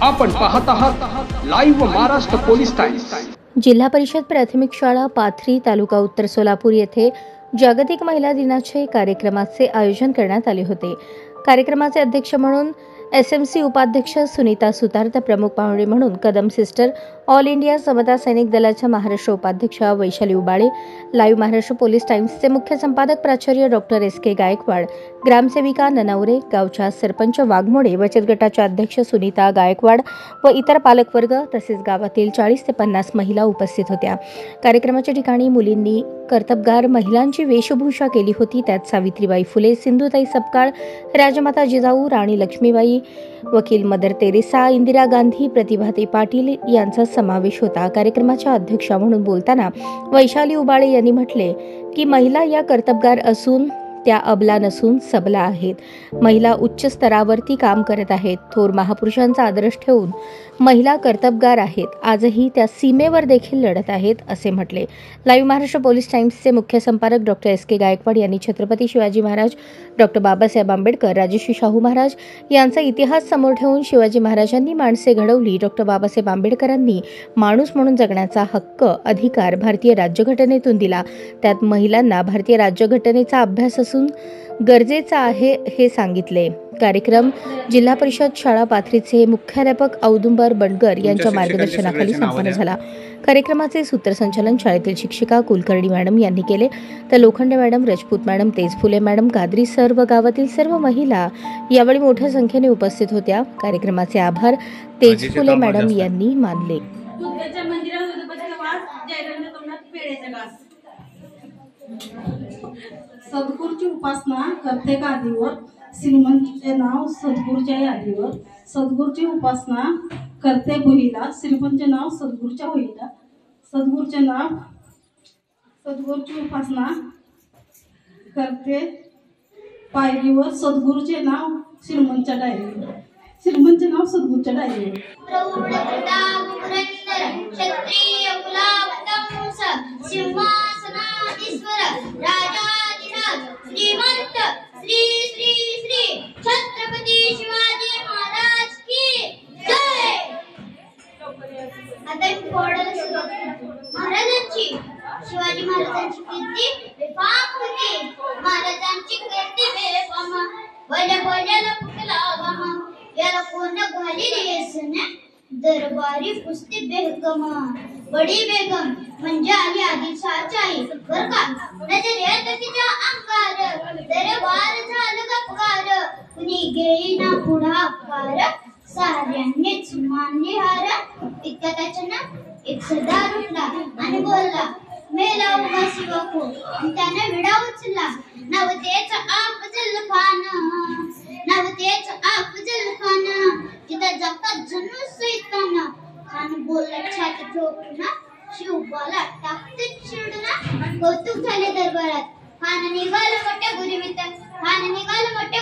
आपण पाहत आहात लाईव्ह महाराष्ट्र पोलीस टाइम्स। जिल्हा परिषद प्राथमिक शाळा पाथरी तालुका उत्तर सोलापूर येथे जागतिक महिला दिनाचे कार्यक्रमाचे आयोजन करण्यात आले होते। कार्यक्रमाचे अध्यक्ष म्हणून SMC उपाध्यक्ष सुनीता सुतार तर प्रमुख पाहुणे म्हणून कदम सिस्टर ऑल इंडिया समता सैनिक दलाच्या महाराष्ट्र उपाध्यक्षा वैशाली उबाळे, लाईव्ह महाराष्ट्र पोलीस टाइम्सचे मुख्य संपादक प्राचार्य डॉक्टर SK गायकवाड, ग्रामसेविका ननवरे, गावच्या सरपंच वाघमोडे, बचत गटाच्या अध्यक्ष सुनीता गायकवाड व इतर पालकवर्ग तसेच गावातील 40 ते 50 महिला उपस्थित होत्या। कार्यक्रमाच्या ठिकाणी मुलींनी कर्तबगार महिलांची वेशभूषा केली होती। त्यात सावित्रीबाई फुले, सिंधुताई सपकाळ, राजमाता जिजाऊ, राणी लक्ष्मीबाई, वकील मदर तेरेसा, इंदिरा गांधी, प्रतिभाताई पाटील यांचा समावेश होता। कार्यक्रमाच्या अध्यक्षा म्हणून बोलताना वैशाली उबाळे यांनी म्हटले की महिला या कर्तबगार असून त्या अबला नसून सबला आहेत। महिला उच्च स्तरावरती काम करत आहेत। थोर महापुरुषांचा आदर्श ठेवून महिला कर्तबगार आहेत। आजही त्या सीमेवर देखील लढत आहेत असे म्हटले। लाईव्ह महाराष्ट्र पोलीस टाइम्सचे मुख्य संपादक डॉक्टर SK गायकवाड यांनी छत्रपती शिवाजी महाराज, डॉक्टर बाबासाहेब आंबेडकर, राजर्षी शाहू महाराज यांचा इतिहास समोर ठेवून शिवाजी महाराजांनी माणसे घडवली, डॉक्टर बाबासाहेब आंबेडकरांनी माणूस म्हणून जगण्याचा हक्क, अधिकार भारतीय राज्यघटनेतून दिला। त्यात महिलांना भारतीय राज्यघटनेचा अभ्यास असून गरजेचा आहे हे सांगितले। कार्यक्रम जिल्हा परिषद शाळा पाथरीचे मुख्याध्यापक औदुंबर बंडगर यांच्या मार्गदर्शनाखाली संपन्न झाला। कार्यक्रमाचे सूत्रसंचालन शाळेतील शिक्षिका कुलकर्णी मॅडम यांनी केले, तर लोखंडे मॅडम, राजपूत मॅडम, तेज फुले मॅडम, गादरी सर व गावातील सर्व महिला यावेळी मोठ्या संख्येने उपस्थित होत्या। कार्यक्रमाचे आभार तेज फुले मॅडम यांनी मानले। सद्गुरूची उपासना प्रत्येक आधीवर, श्रीमंतचे नाव सद्गुरूच्या यादीवर। सद्गुरूची उपासना करते बुहीला, श्रीमंतचे नाव सद्गुरूच्या होईला। सद्गुरूची उपासना करते पायरीवर, सद्गुरूचे नाव श्रीमंतच्या डायरीवर। श्रीमंतचे नाव सद्गुरूच्या डायरीवर। श्रीमंत श्री श्री श्री छत्रपती शिवाजी महाराज की जय। आता शिवाजी महाराजांची कीर्ती बेफाम होती। महाराजांची कीर्ती बेफाम, बोल्याला फुटला गम, याला कोण घाली रेसन, दरबारी कुस्ती बेगम। बडी बेगम म्हणजे आली आदिलशाहची आई बर का। नजरेत तिच्या अंगार दरबार झालं गपकार, कुणी घेईना पुढाकार, साऱ्यांनीच मानली हार। इतक्या त्याच्यानं एक सरदार उठला आणि बोलला, मेला उगा शिवाको, आणि त्याने विडा उचलला। नवतेच अफजल खान, नवतेच अफजल खान, तिथं जगतात जणू सैतान। खान बोलला छाती ठोकून, शिवबाला टाकते चिडून। कौतुक झाले दरबारात। खान निघालं मोठ्या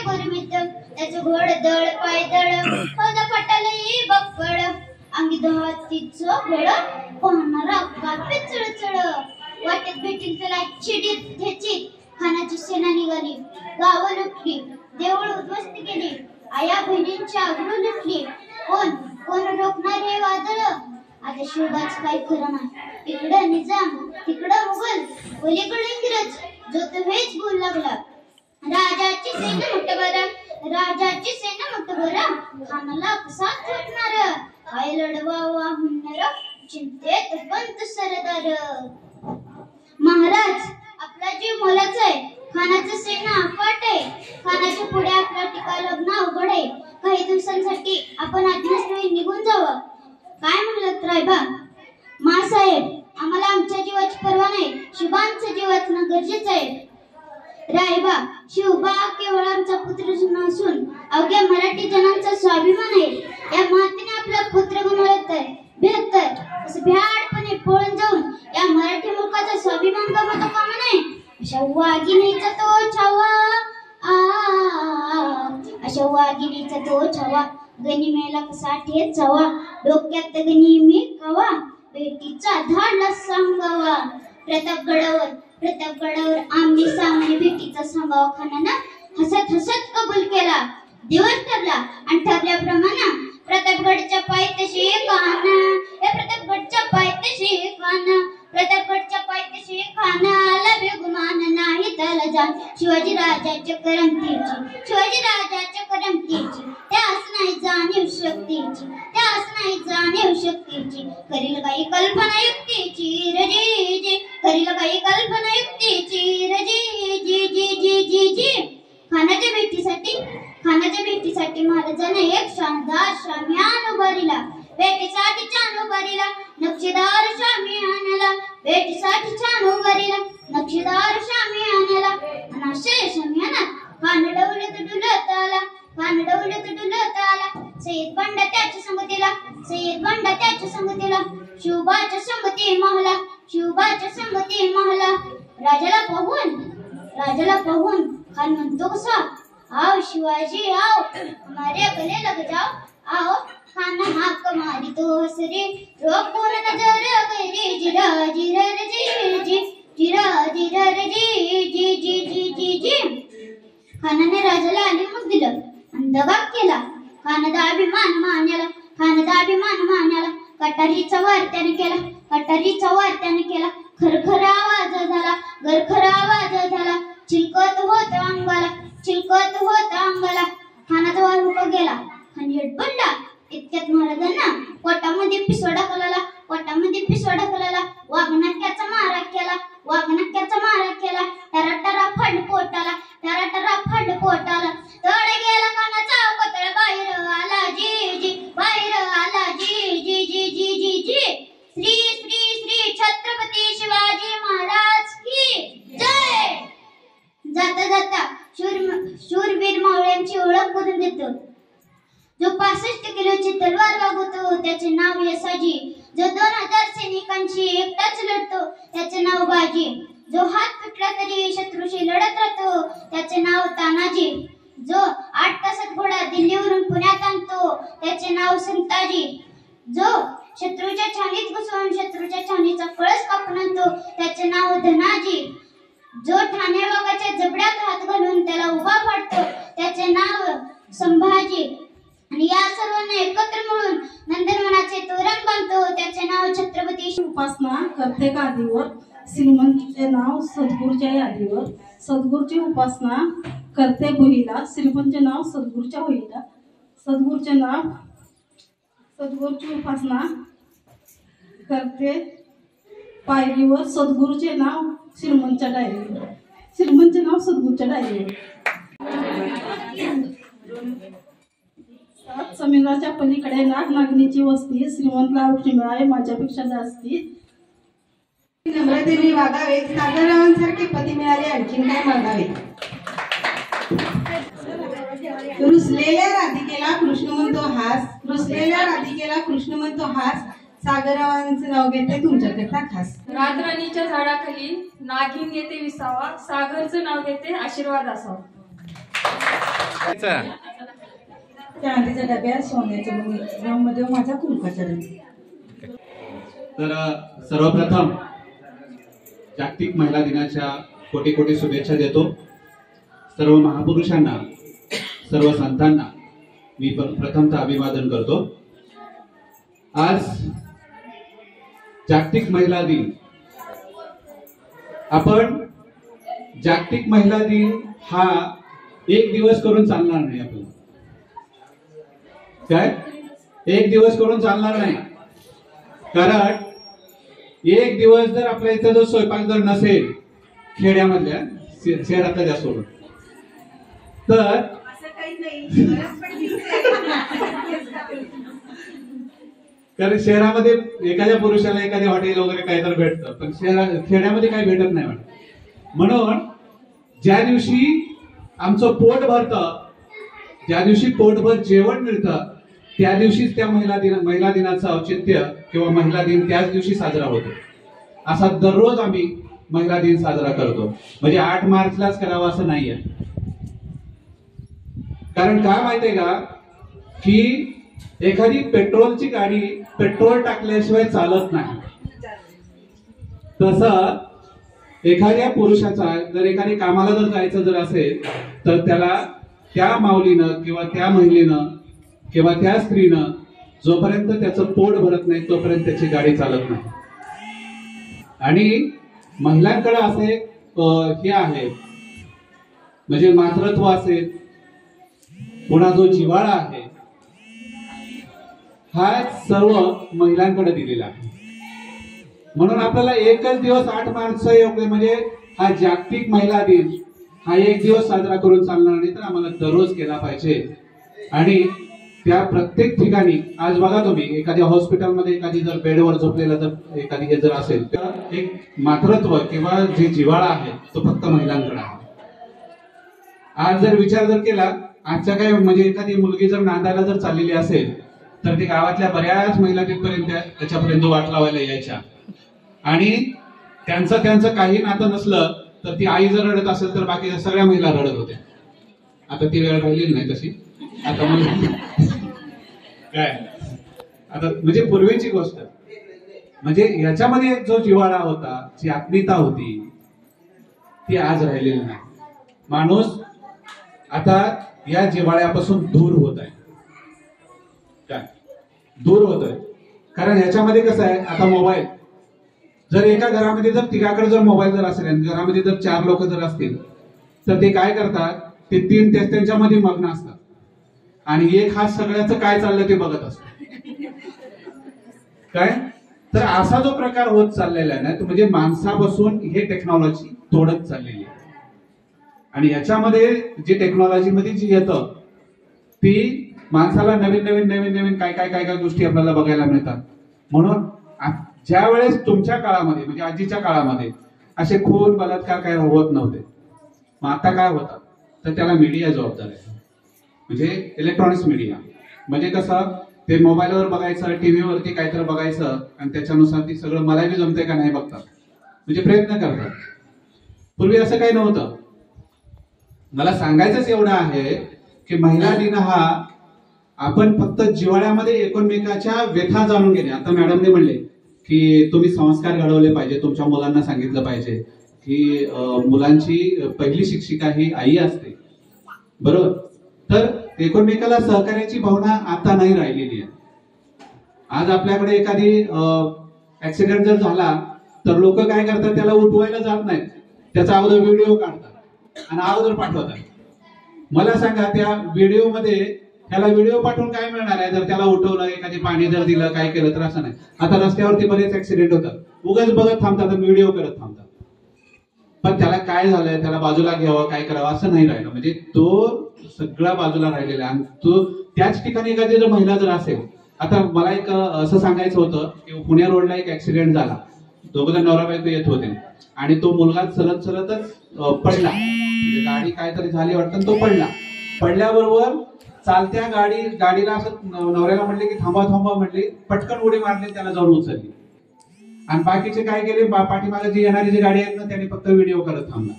गुरुमित, त्याचं घोड दळ पाय दळ, फौजा फटालही बप्पड, अंगी दहातीचं घोड, पाहणारा कापे चळचळ। वाटेत भेटील त्याला चिडीत ठेचीत, खानाची सेना निघाली, गावं लुटली, देऊळ उद्ध्वस्त केली, आया बहिणींची आबरू लुटली। कोण रोखणार हे वादळ? आता शिवबाच काय खरं नाही। इकडं निजाम, तिकडं मुघल, पलीकडे इंग्रज, जो तो हेच बोल लागला। राजाची सेना मोठं बरं, खानाला कसा थोपणार, काय लढवावा म्हणणार, चिंतेत पंत सरदार। महाराज आपला जीव मोलाचा आहे, खानाचं सेना अफाट आहे, खानाच्या पुढे आपला टिका लग्न अवघड आहे। काही दिवसांसाठी आपण आज्ञास्थळी निघून जावं। काय म्हणलं रायबा? मासाहेब, आम्हाला आमच्या जीवाची पर्वा नाही, शिवबांचा जीव वाचणं गरजेचं आहे। रायबा, शिवबा केवळ आमचा पुत्र नसून अवघ्या मराठी जनांचा स्वाभिमान आहे। या मातेने आपला पुत्र गमावला बेहत्तर, असं भ्याडपणे पळून जाऊन या मराठी मुलकाचा स्वाभिमान गमावता कामा नये। अशा वाघिणीचा तो छावा, गनिमेला कसा ठेच जावा, डोक्यात गनिमी कवा, बेटीचा धाडला सांगावा। प्रतापगडावर आमने सामने भेटीचा सांगावा खानानं हसत कबूल केला। दिवस ठरला आणि ठरल्याप्रमाणे प्रतापगडच्या पायथ्याशी खान, हे प्रतापगडच्या पायथ्याशी खान, प्रतापगडच्या पायथ्याशी खान, आला बेगुमान नाही त्याला जाण. शिवाजी राजाच्या करमतीची, शिवाजी राजाच्या करमतीची, त्यास नाही जाणीव शक्तीची, त्यास नाही जाणीव शक्तीची. करील काही कल्पना युक्तीची रजी, करील काही कल्पना युक्तीची रजी जी जी जी जी जी. खानाच्या भेटीसाठी महाराजांना एक शानदार शामियान उभारिला, भेटीसाठी छान उभारिला नक्षीदार शामियानाला, भेटीसाठी छान उभारिला नक्षीदार शामियानाला. आणि आश्चर्य शामियानात खान डौलत डुलत आला, खान डौलत डुलत आला. सय्यद बंडा त्याच्या संगतीला, सय्यद बंडा त्याच्या संगतीला, शिवबाच्या संगती महला, शिवबाच्या संगती महला. राजाला पाहून खान म्हणतो कसा, आओ शिवाजी आओ, हमारे गले लग जाओ, आओ. खान हाक मारी तो हसरे, रोकून नजर गरी, जिरा जिरा जी जी, जिरा जिरा जी जी जी जी जी जी. खानाने राजाला आलिंगन दिलं आणि दबाव केला. खानाचा अभिमान मान्याला, खानाचा अभिमान मान्याला. कटारीचा वार त्याने केला, कटारीचा वार त्याने केला. खरखर आवाज झाला, गरखर आवाज झाला. चिलकत होत अंगाला, चिलकत होत अंगाला. खानाचा वार उभा गेला, खान हेडबंडा. इतक्यात महाराजांना पोटामध्ये पिसवा ढकलला, पोटामध्ये पिसवा ढकलला. वाघनक्क्याचा मारा केला, वाघनक्क्याचा मारा केला. टराटरा फड पोटाला, टराटरा फड पोटाला. तड गेला खानाचा कोतळ, बाहेर आला जी जी, बाहेर आला जी जी जी जी जी जी. श्री श्री श्री छत्रपती शिवाजी महाराज की जय. जाता जाता शूरवीर मावळ्यांची ओळख करून देतो. जो 65 किलोची तलवार वागवतो त्याचे नाव यसाजी, जो 2000 सैनिकांशी एकटाच लढतो त्याचे नाव बाजी, जो हात तुटला तरी शत्रूशी लढत राहतो त्याचे नाव तानाजी, जो 8 तासात घोडा दिल्लीवरून पुण्यात आणतो त्याचे नाव संताजी, जो शत्रूच्या छावणीत घुसून शत्रूच्या छावणीचा कळस कापून आणतो त्याचे नाव धनाजी, जो ठाणे वाघाच्या जबड्यात हात घालून त्याला उभा पाडतो त्याचे नाव संभाजी. आणि या सर्वांना एकत्र मिळून नंदनवनाचे तोरण बांधतो त्याचे नाव छत्रपती. उपासना करते गादीवर, श्रीमंतचे नाव सद्गुरूच्या यादीवर. सद्गुरूची उपासना करते भुईला, श्रीमंतचे नाव सद्गुरूच्या होईला. सद्गुरूची उपासना करते पायरीवर, सद्गुरूचे नाव श्रीमंतच्या डायरीवर, श्रीमंतचे नाव सद्गुरूच्या डायरीवर. समुद्राच्या पलीकडे नागनागिनीची वस्ती, श्रीमंतला औषधी मिळावे माझ्यापेक्षा जास्ती. नम्रतेने वागावे, सागररावांसारखे पती मिळाले आणखीन काय मागावे. रुसलेल्या राधिकेला कृष्ण म्हणतो हास, रुसलेल्या राधिकेला कृष्ण म्हणतो हास. सागररावांचं नाव घेते तुमच्याकरता खास. रातराणीच्या झाडाखाली नागिन येते विसावा, सागरचं नाव घेते आशीर्वाद असावा. चांदीच्या डब्यात सोन्याच्या मध्ये माझा कुंकाचा रंग. तर सर्वप्रथम जागतिक महिला दिनाच्या कोटी कोटी शुभेच्छा देतो. सर्व महापुरुषांना, सर्व संतांना मी प्रथमतः अभिवादन करतो. आज जागतिक महिला दिन. आपण जागतिक महिला दिन हा एक दिवस करून चालणार नाही. आपल्याला काय एक दिवस करून चालणार नाही, कारण एक दिवस जर आपल्या इथं जर स्वयंपाक जर नसेल खेड्यामधल्या, शहरातल्या जास्त सोडून, तर कारण शहरामध्ये एखाद्या पुरुषाला एखाद्या हॉटेल वगैरे काय तर भेटतं, पण खेड्यामध्ये काही भेटत नाही. म्हणून ज्या दिवशी आमचं पोट भरतं, ज्या दिवशी पोटभर जेवण मिळतं, त्या दिवशीच त्या महिला दिनाचं औचित्य किंवा महिला दिन त्याच दिवशी साजरा होतो. असा दररोज आम्ही महिला दिन साजरा करतो. म्हणजे 8 मार्चलाच करावा असं नाहीये. कारण काय माहितीये का की एखादी पेट्रोलची गाडी पेट्रोल टाकल्याशिवाय चालत नाही. तसं एखाद्या पुरुषाचा जर एखादी कामाला जर जायचं जर असेल तर त्याला त्या माऊलीनं किंवा त्या महिलेनं किंवा त्या स्त्रीनं जोपर्यंत त्याचं पोट भरत नाही तोपर्यंत त्याची गाडी चालत नाही. आणि महिलांकडे असे हे आहे, म्हणजे मातृत्व असेल, पुन्हा जो जिव्हाळा आहे, हा सर्व महिलांकडे दिलेला आहे. म्हणून आपल्याला एकच दिवस 8 मार्च योग्य, म्हणजे हा जागतिक महिला दिन हा एक दिवस साजरा करून चालणार नाही, तर आम्हाला दररोज केला पाहिजे. आणि त्या प्रत्येक ठिकाणी आज बघा तुम्ही एखाद्या हॉस्पिटलमध्ये एखादी जर बेडवर झोपलेला जर एखादी हे जर असेल तर एक मातृत्व किंवा जे जिव्हाळा आहे तो फक्त महिलांकडे आहे. आज जर विचार जर केला, आजच्या काय म्हणजे एखादी मुलगी जर नांदायला जर चाललेली असेल तर ती गावातल्या बऱ्याच महिला तिथपर्यंत त्याच्यापर्यंत वाट लावायला यायच्या. आणि त्यांचं काही नातं नसलं तर ती आई जर रडत असेल तर बाकीच्या सगळ्या महिला रडत होत्या. आता ती वेळ राहिलेली नाही तशी. आता काय आता म्हणजे पूर्वीची गोष्ट, म्हणजे याच्यामध्ये जो जिव्हाळा होता, जी आत्मीयता होती, ती आज राहिलेली नाही. माणूस आता या जिव्हाळ्यापासून दूर होत आहे. काय दूर होतोय? कारण ह्याच्यामध्ये कसं आहे, आता मोबाईल जर एका घरामध्ये जर तिघाकडे जर मोबाईल जर असेल आणि घरामध्ये जर 4 लोक जर असतील तर ते काय करतात, ते 3 त्यांच्यामध्ये मग्न असतात आणि एक हा सगळ्याचं काय चाललंय ते बघत असतो. काय तर असा जो प्रकार होत चाललेला आहे ना, तो म्हणजे माणसापासून हे टेक्नॉलॉजी तोडत चाललेली आहे. आणि याच्यामध्ये जे टेक्नॉलॉजी मध्ये जी येतं ती माणसाला नवीन काय गोष्टी आपल्याला बघायला मिळतात. म्हणून ज्या वेळेस तुमच्या काळामध्ये म्हणजे आजीच्या काळामध्ये असे खून बलात्कार काय होत नव्हते, मग आता काय होतं तर त्याला मीडिया जबाबदार आहे. म्हणजे इलेक्ट्रॉनिक्स मीडिया, म्हणजे कसं ते मोबाईलवर बघायचं, टीव्हीवरती काहीतरी बघायचं आणि त्याच्यानुसार ती सगळं मला बी जमतंय का नाही बघतात, म्हणजे प्रयत्न करतात. पूर्वी असं काही नव्हतं. मला सांगायचंच एवढं आहे की महिला दिन हा आपण फक्त जिव्हाळ्यामध्ये एकमेकाच्या व्यथा जाणून घेणे. आता मॅडमने म्हणले की तुम्ही संस्कार घडवले पाहिजे, तुमच्या मुलांना सांगितलं पाहिजे की मुलांची पहिली शिक्षिका ही आई असते, बरोबर. तर एकमेकाला सहकार्याची भावना आता नाही राहिलेली आहे. आज आपल्याकडे एखादी ऍक्सिडेंट जर झाला तर लोक काय करतात, त्याला उठवायला जात नाहीत, त्याचा अगोदर व्हिडिओ काढतात आणि अगोदर पाठवतात. मला सांगा त्या व्हिडिओ मध्ये त्याला व्हिडिओ पाठवून काय मिळणार आहे? जर त्याला उठवलं, एखादी पाणी जर दिलं, काय केलं तर असं नाही. आता रस्त्यावरती बरेच ऍक्सिडेंट होतात, उगाच बघत थांबतात, व्हिडिओ करत थांबतात. पण त्याला काय झालंय, त्याला बाजूला घ्यावं, काय करावं असं नाही राहिलं. म्हणजे तो सगळा बाजूला राहिलेला आणि तो त्याच ठिकाणी एखादी जर महिला जर असेल. आता मला एक असं सांगायचं होतं की पुणे रोडला एक ऍक्सिडेंट झाला, दोघं नवरा बायको येत होते आणि तो मुलगा चलतच पडला. म्हणजे गाडी काहीतरी झाली वाटतं, तो पडला. पडल्याबरोबर चालत्या गाडीला असं नवऱ्याला म्हटले की थांबा म्हटले, पटकन उडी मारली, त्याला जाऊन उचलली. आणि बाकीचे काय केले, पाठीमागे जी येणारी जी गाडी आहेत ना त्यांनी फक्त व्हिडिओ करत थांबला.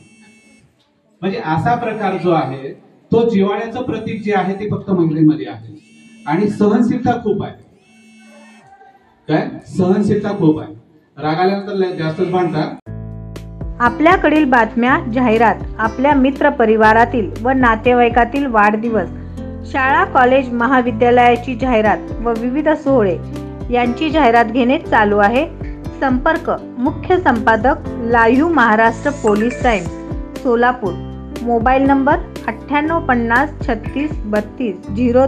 म्हणजे असा प्रकार जो आहे तो जिव्हाळ्याचं प्रतीक जे आहे ते फक्त महिलेमध्ये आहे. आणि सहनशीलता खूप आहे. काय सहनशीलता खूप आहे. रागाल्यानंतर जास्तच भांडतात. आपल्याकडील बातम्या, जाहिरात, आपल्या मित्र परिवारातील व नातेवाईकातील वाढदिवस, शाळा, कॉलेज, महाविद्यालयाची जाहिरात व विविध सोहळे यांची जाहिरात घेणे चालू आहे. संपर्क मुख्य संपादक, live Maharashtra police times, Solapur. Mobile number 9850 36 32 0.